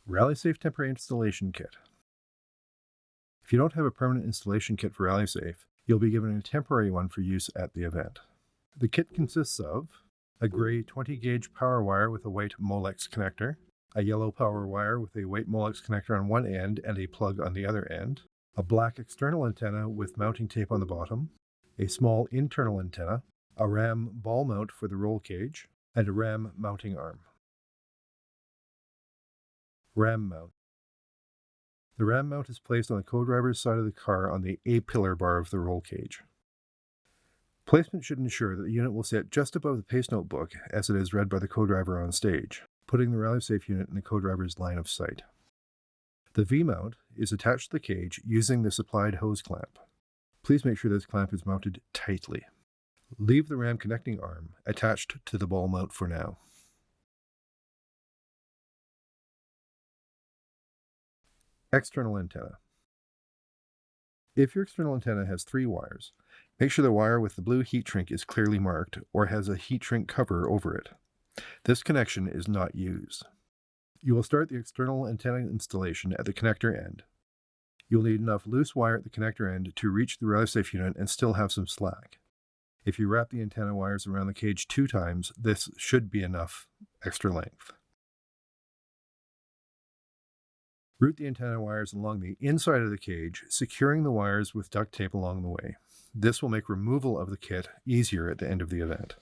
RallySafe Temporary Installation Kit. If you don't have a permanent installation kit for RallySafe, you'll be given a temporary one for use at the event. The kit consists of a gray 20-gauge power wire with a white Molex connector, a yellow power wire with a white Molex connector on one end and a plug on the other end, a black external antenna with mounting tape on the bottom, a small internal antenna, a RAM ball mount for the roll cage, and a RAM mounting arm. RAM mount. The RAM mount is placed on the co-driver's side of the car on the A-pillar bar of the roll cage. Placement should ensure that the unit will sit just above the pace notebook as it is read by the co-driver on stage, putting the RallySafe unit in the co-driver's line of sight. The V-mount is attached to the cage using the supplied hose clamp. Please make sure this clamp is mounted tightly. Leave the RAM connecting arm attached to the ball mount for now. External antenna. If your external antenna has 3 wires, make sure the wire with the blue heat shrink is clearly marked or has a heat shrink cover over it. This connection is not used. You will start the external antenna installation at the connector end. You'll need enough loose wire at the connector end to reach the RallySafe unit and still have some slack. If you wrap the antenna wires around the cage 2 times, this should be enough extra length. Route the antenna wires along the inside of the cage, securing the wires with duct tape along the way. This will make removal of the kit easier at the end of the event.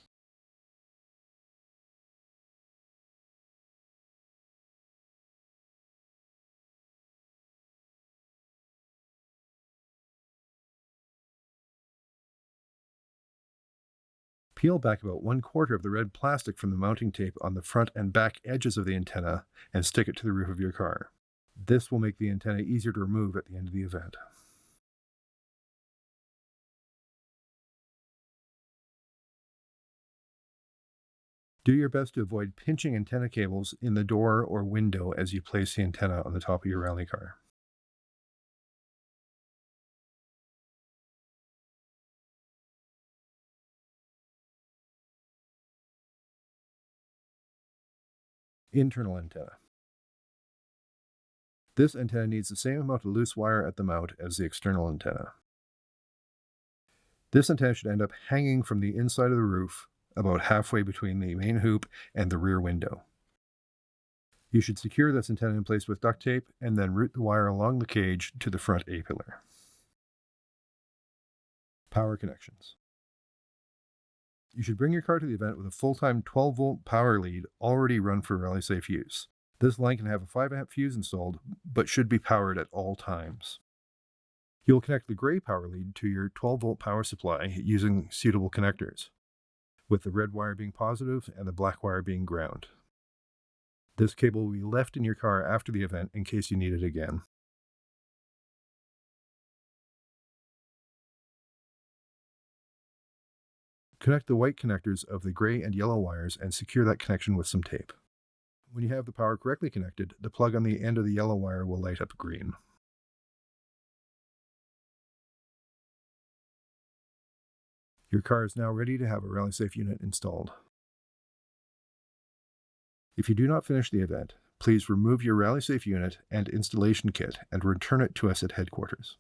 Peel back about 1/4 of the red plastic from the mounting tape on the front and back edges of the antenna and stick it to the roof of your car. This will make the antenna easier to remove at the end of the event. Do your best to avoid pinching antenna cables in the door or window as you place the antenna on the top of your rally car. Internal antenna. This antenna needs the same amount of loose wire at the mount as the external antenna. This antenna should end up hanging from the inside of the roof about halfway between the main hoop and the rear window. You should secure this antenna in place with duct tape and then route the wire along the cage to the front A-pillar. Power connections. You should bring your car to the event with a full-time 12-volt power lead already run for RallySafe use. This line can have a 5-amp fuse installed, but should be powered at all times. You'll connect the gray power lead to your 12-volt power supply using suitable connectors, with the red wire being positive and the black wire being ground. This cable will be left in your car after the event in case you need it again. Connect the white connectors of the gray and yellow wires and secure that connection with some tape. When you have the power correctly connected, the plug on the end of the yellow wire will light up green. Your car is now ready to have a RallySafe unit installed. If you do not finish the event, please remove your RallySafe unit and installation kit and return it to us at headquarters.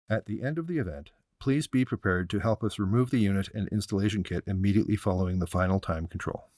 At the end of the event, please be prepared to help us remove the unit and installation kit immediately following the final time control.